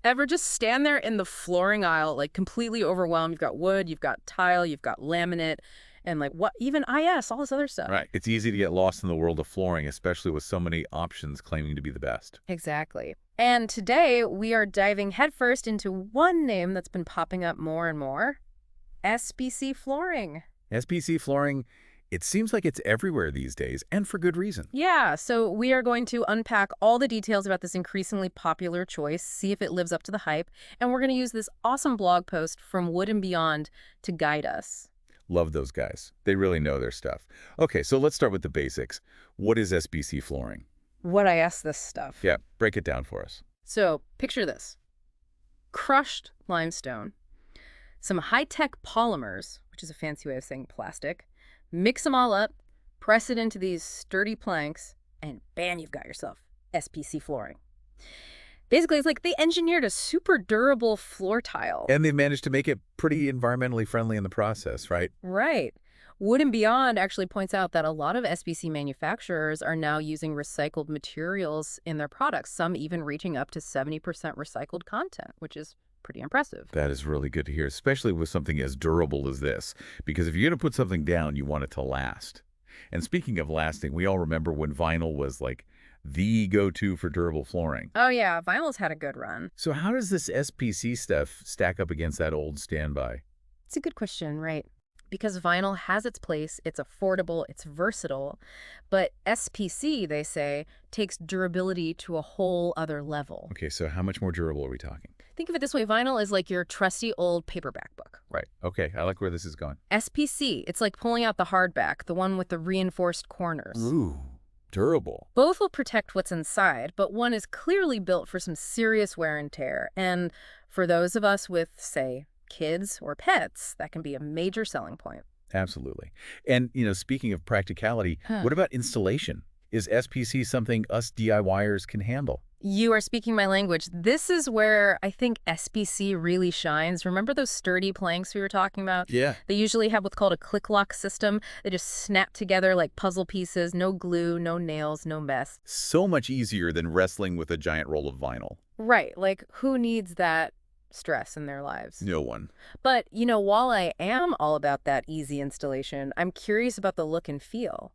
Ever just stand there in the flooring aisle, like completely overwhelmed? You've got wood, you've got tile, you've got laminate, and like what, even IS, all this other stuff. Right. It's easy to get lost in the world of flooring, especially with so many options claiming to be the best. Exactly. And today we are diving headfirst into one name that's been popping up more and more, SPC flooring. SPC flooring, it seems like it's everywhere these days, and for good reason. Yeah, so we are going to unpack all the details about this increasingly popular choice, see if it lives up to the hype, and we're going to use this awesome blog post from Wood and Beyond to guide us. Love those guys. They really know their stuff. Okay, so let's start with the basics. What is SPC flooring? What I asked this stuff. Yeah, break it down for us. So picture this. Crushed limestone, some high-tech polymers, which is a fancy way of saying plastic, mix them all up, press it into these sturdy planks, and bam, you've got yourself SPC flooring. Basically, it's like they engineered a super durable floor tile. And they've managed to make it pretty environmentally friendly in the process, right? Right. Wood and Beyond actually points out that a lot of SPC manufacturers are now using recycled materials in their products, some even reaching up to 70% recycled content, which is pretty impressive. That is really good to hear, especially with something as durable as this. Because if you're going to put something down, you want it to last. And speaking of lasting, we all remember when vinyl was like the go-to for durable flooring. Oh yeah, vinyl's had a good run. So how does this SPC stuff stack up against that old standby? It's a good question, right? Because vinyl has its place, it's affordable, it's versatile, but SPC, they say, takes durability to a whole other level. Okay, so how much more durable are we talking? Think of it this way, vinyl is like your trusty old paperback book. Right. Okay, I like where this is going. SPC, it's like pulling out the hardback, the one with the reinforced corners. Ooh, durable. Both will protect what's inside, but one is clearly built for some serious wear and tear. And for those of us with, say, kids or pets, that can be a major selling point. Absolutely. And, speaking of practicality, what about installation? Is SPC something us DIYers can handle? You are speaking my language. This is where I think SPC really shines. Remember those sturdy planks we were talking about? Yeah. They usually have what's called a click lock system. They just snap together like puzzle pieces, no glue, no nails, no mess. So much easier than wrestling with a giant roll of vinyl. Right, like who needs that stress in their lives? No one. But, while I am all about that easy installation, I'm curious about the look and feel.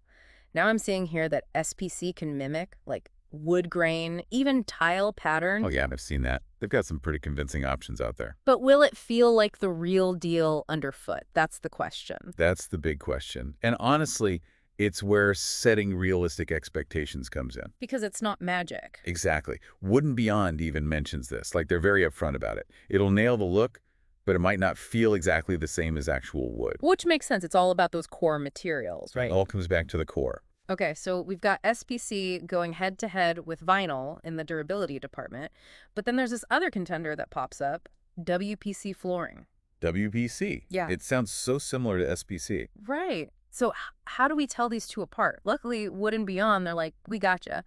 Now I'm seeing here that SPC can mimic, like, wood grain, even tile pattern. Oh, yeah, I've seen that. They've got some pretty convincing options out there. But will it feel like the real deal underfoot? That's the question. That's the big question. And honestly, it's where setting realistic expectations comes in. Because it's not magic. Exactly. Wood and Beyond even mentions this. Like, they're very upfront about it. It'll nail the look, but it might not feel exactly the same as actual wood. Which makes sense. It's all about those core materials, right? It all comes back to the core. Okay, so we've got SPC going head-to-head with vinyl in the durability department, but then there's this other contender that pops up, WPC flooring. WPC. Yeah. It sounds so similar to SPC. Right. So how do we tell these two apart? Luckily, Wood and Beyond, they're like, we gotcha.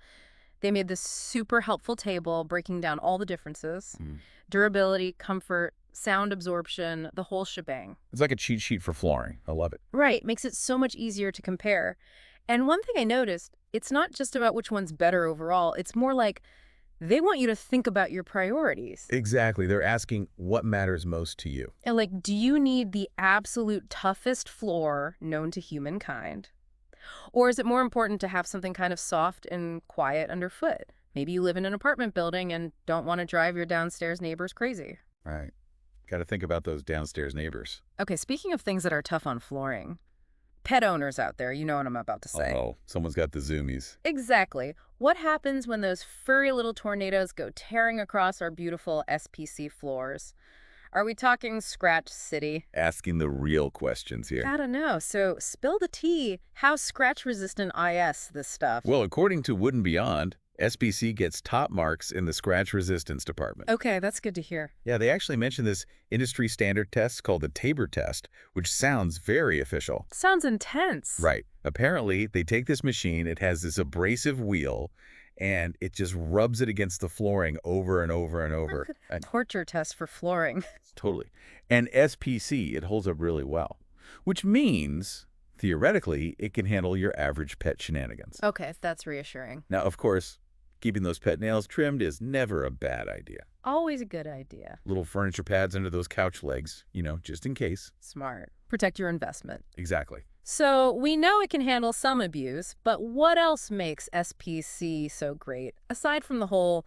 They made this super helpful table breaking down all the differences. Durability, comfort, sound absorption, the whole shebang. It's like a cheat sheet for flooring. I love it. Right. Makes it so much easier to compare. And one thing I noticed, it's not just about which one's better overall. It's more like they want you to think about your priorities. Exactly. They're asking what matters most to you. And like, do you need the absolute toughest floor known to humankind? Or is it more important to have something kind of soft and quiet underfoot? Maybe you live in an apartment building and don't want to drive your downstairs neighbors crazy. Right. Got to think about those downstairs neighbors. Okay, speaking of things that are tough on flooring, pet owners out there, you know what I'm about to say. Oh, someone's got the zoomies. Exactly. What happens when those furry little tornadoes go tearing across our beautiful SPC floors? Are we talking Scratch City? Asking the real questions here. Gotta know. So spill the tea. How scratch-resistant is this stuff? Well, according to Wood and Beyond, SPC gets top marks in the scratch resistance department. Okay, that's good to hear. Yeah, they actually mentioned this industry standard test called the Tabor test, which sounds very official. Sounds intense. Right. Apparently, they take this machine, it has this abrasive wheel, and it just rubs it against the flooring over and over and over. Torture test for flooring. Totally. And SPC, it holds up really well, which means, theoretically, it can handle your average pet shenanigans. Okay, that's reassuring. Now, of course, Keeping those pet nails trimmed is never a bad idea. Always a good idea. Little furniture pads under those couch legs, just in case. Smart. Protect your investment. Exactly. So we know it can handle some abuse, but what else makes SPC so great, aside from the whole,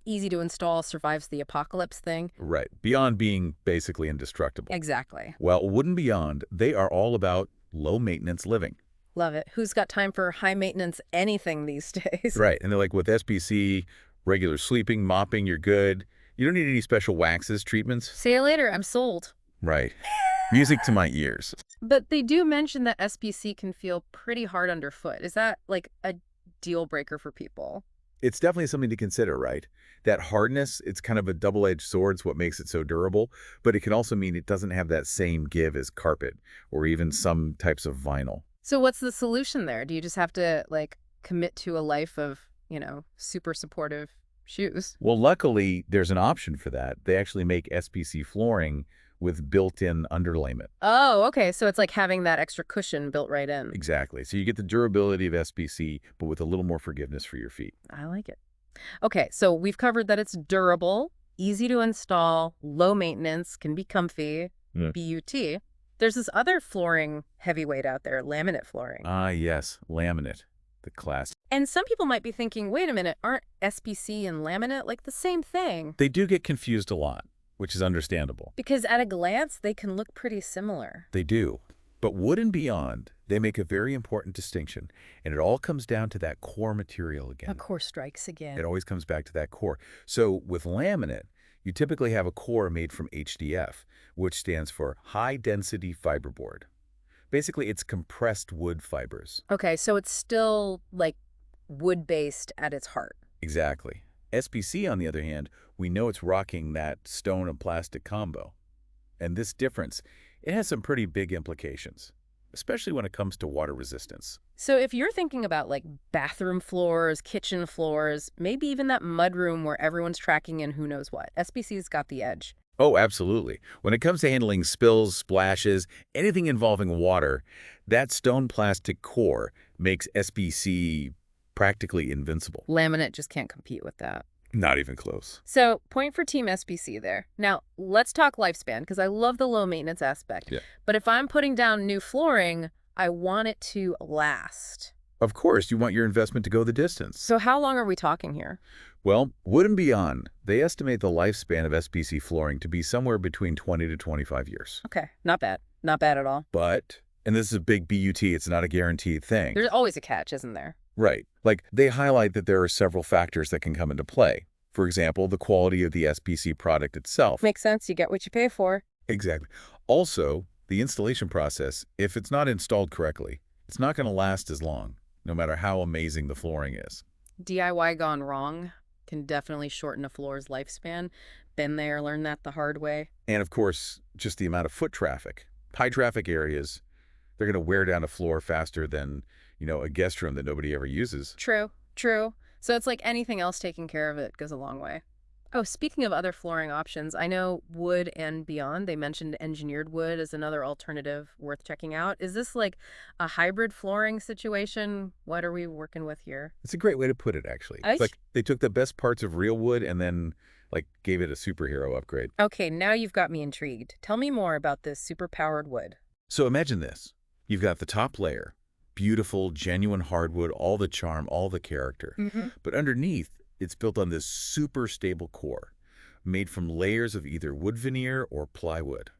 easy to install, survives the apocalypse thing? Right. Beyond being basically indestructible. Exactly. Well, Wood and Beyond, they are all about low-maintenance living. Love it. Who's got time for high-maintenance anything these days? Right. And they're like, with SPC, regular sleeping, mopping, you're good. You don't need any special waxes, treatments. See you later. I'm sold. Right. Music to my ears. But they do mention that SPC can feel pretty hard underfoot. Is that like a deal breaker for people? It's definitely something to consider, right? That hardness, it's kind of a double-edged sword. It's what makes it so durable, but it can also mean it doesn't have that same give as carpet or even some types of vinyl. So what's the solution there? Do you just have to commit to a life of, super supportive shoes? Well, luckily, there's an option for that. They actually make SPC flooring with built-in underlayment. Oh, okay. So it's like having that extra cushion built right in. Exactly. So you get the durability of SPC, but with a little more forgiveness for your feet. I like it. Okay, so we've covered that it's durable, easy to install, low maintenance, can be comfy, Yeah. BUT. There's this other flooring heavyweight out there, laminate flooring. Ah, yes, laminate, the classic. And some people might be thinking, wait a minute, aren't SPC and laminate like the same thing? They do get confused a lot, which is understandable. Because at a glance, they can look pretty similar. They do. But Wood and Beyond, they make a very important distinction, and it all comes down to that core material again. A core strikes again. It always comes back to that core. So with laminate, you typically have a core made from HDF, which stands for high-density fiberboard. Basically, it's compressed wood fibers. Okay, so it's still wood-based at its heart. Exactly. SPC, on the other hand, we know it's rocking that stone and plastic combo. And this difference, it has some pretty big implications, especially when it comes to water resistance. So if you're thinking about bathroom floors, kitchen floors, maybe even that mudroom where everyone's tracking in who knows what, SPC's got the edge. Oh, absolutely. When it comes to handling spills, splashes, anything involving water, that stone plastic core makes SPC practically invincible. Laminate just can't compete with that. Not even close. So point for Team SPC there. Now, let's talk lifespan, because I love the low maintenance aspect. Yeah. But if I'm putting down new flooring, I want it to last. Of course, you want your investment to go the distance. So how long are we talking here? Well, Wood and Beyond, they estimate the lifespan of SPC flooring to be somewhere between 20 to 25 years. Okay, not bad. Not bad at all. But, and this is a big BUT, it's not a guaranteed thing. There's always a catch, isn't there? Right. They highlight that there are several factors that can come into play. For example, the quality of the SPC product itself. Makes sense. You get what you pay for. Exactly. Also, the installation process, if it's not installed correctly, it's not going to last as long, no matter how amazing the flooring is. DIY gone wrong can definitely shorten a floor's lifespan. Been there, learned that the hard way. And of course, just the amount of foot traffic. High traffic areas, they're going to wear down a floor faster than, a guest room that nobody ever uses. True, true. So it's like anything else, taking care of it goes a long way. Oh, speaking of other flooring options, I know Wood and Beyond, they mentioned engineered wood as another alternative worth checking out. Is this like a hybrid flooring situation? What are we working with here? It's a great way to put it, actually. It's like they took the best parts of real wood and then gave it a superhero upgrade. Okay, now you've got me intrigued. Tell me more about this super-powered wood. So imagine this. You've got the top layer, beautiful, genuine hardwood, all the charm, all the character. But underneath, it's built on this super stable core, made from layers of either wood veneer or plywood.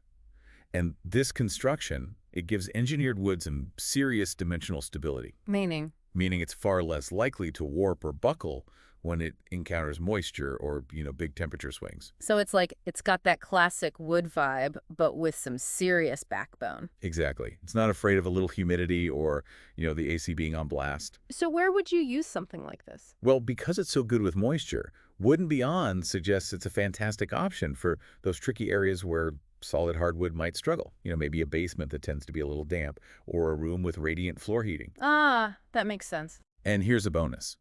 And this construction, it gives engineered wood some serious dimensional stability. Meaning It's far less likely to warp or buckle when it encounters moisture or, big temperature swings. So it's got that classic wood vibe, but with some serious backbone. Exactly. It's not afraid of a little humidity or, the AC being on blast. So where would you use something like this? Well, because it's so good with moisture, Wood and Beyond suggests it's a fantastic option for those tricky areas where solid hardwood might struggle. Maybe a basement that tends to be a little damp or a room with radiant floor heating. Ah, that makes sense. And here's a bonus.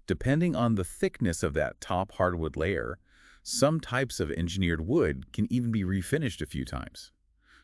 Depending on the thickness of that top hardwood layer, some types of engineered wood can even be refinished a few times.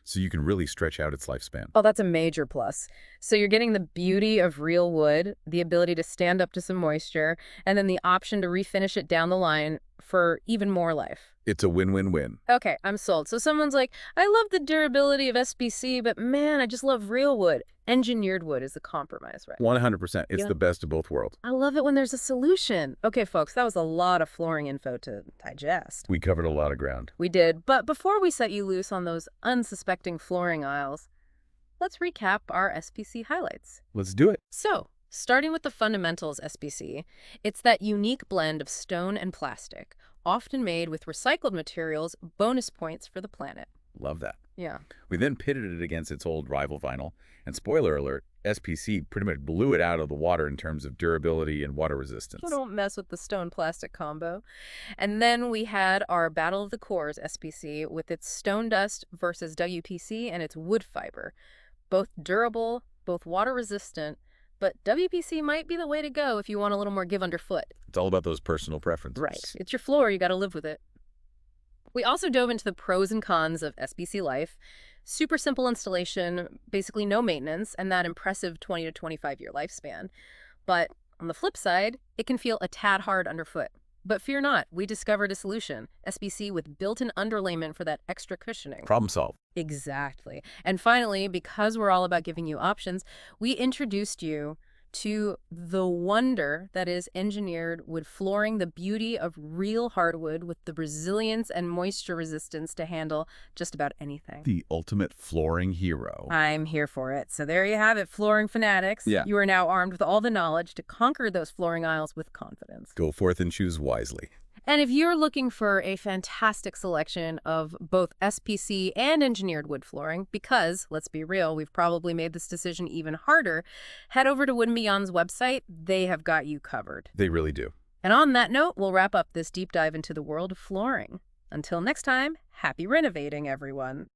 so you can really stretch out its lifespan. Oh, that's a major plus. So you're getting the beauty of real wood, the ability to stand up to some moisture, and then the option to refinish it down the line for even more life. It's a win-win-win. Okay, I'm sold. So someone's like, I love the durability of SPC, but man, I just love real wood. Engineered wood is the compromise, right? 100%. It's Yeah. the best of both worlds. I love it when there's a solution. Okay, folks, that was a lot of flooring info to digest. We covered a lot of ground. We did, but before we set you loose on those unsuspecting flooring aisles, let's recap our SPC highlights. Let's do it. So, starting with the fundamentals SPC, it's that unique blend of stone and plastic, often made with recycled materials, bonus points for the planet. Love that. Yeah. We then pitted it against its old rival vinyl, and spoiler alert, SPC pretty much blew it out of the water in terms of durability and water resistance. So don't mess with the stone-plastic combo. And then we had our Battle of the Cores SPC with its stone dust versus WPC and its wood fiber. Both durable, both water-resistant, but WPC might be the way to go if you want a little more give underfoot. It's all about those personal preferences. Right. It's your floor, you gotta live with it. We also dove into the pros and cons of SPC life. Super simple installation, basically no maintenance, and that impressive 20 to 25-year lifespan. But on the flip side, it can feel a tad hard underfoot. But fear not, we discovered a solution. SPC with built-in underlayment for that extra cushioning. Problem solved. Exactly. And finally, because we're all about giving you options, we introduced you to the wonder that is engineered wood flooring, the beauty of real hardwood with the resilience and moisture resistance to handle just about anything. The ultimate flooring hero. I'm here for it. So there you have it, flooring fanatics. Yeah. You are now armed with all the knowledge to conquer those flooring aisles with confidence. Go forth and choose wisely. And if you're looking for a fantastic selection of both SPC and engineered wood flooring, because, let's be real, we've probably made this decision even harder, head over to Wood & Beyond's website. They have got you covered. They really do. And on that note, we'll wrap up this deep dive into the world of flooring. Until next time, happy renovating, everyone.